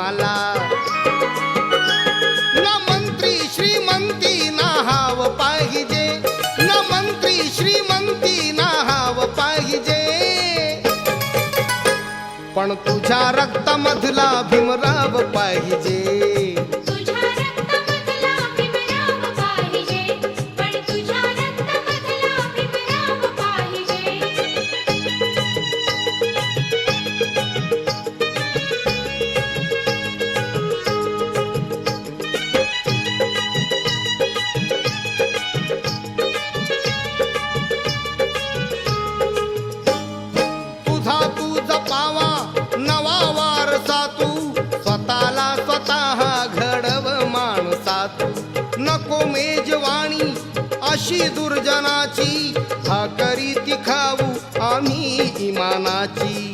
मला न मंत्री श्रीमंती नाहाव पाहिजे, न मंत्री श्रीमंती नाहाव पाहिजे, पण तुझ्या रक्तामधला भीमराव पाहिजे. नको मेजवाणी अशी दुर्जनाची, हा करीती खाऊ आम्ही इमानाची.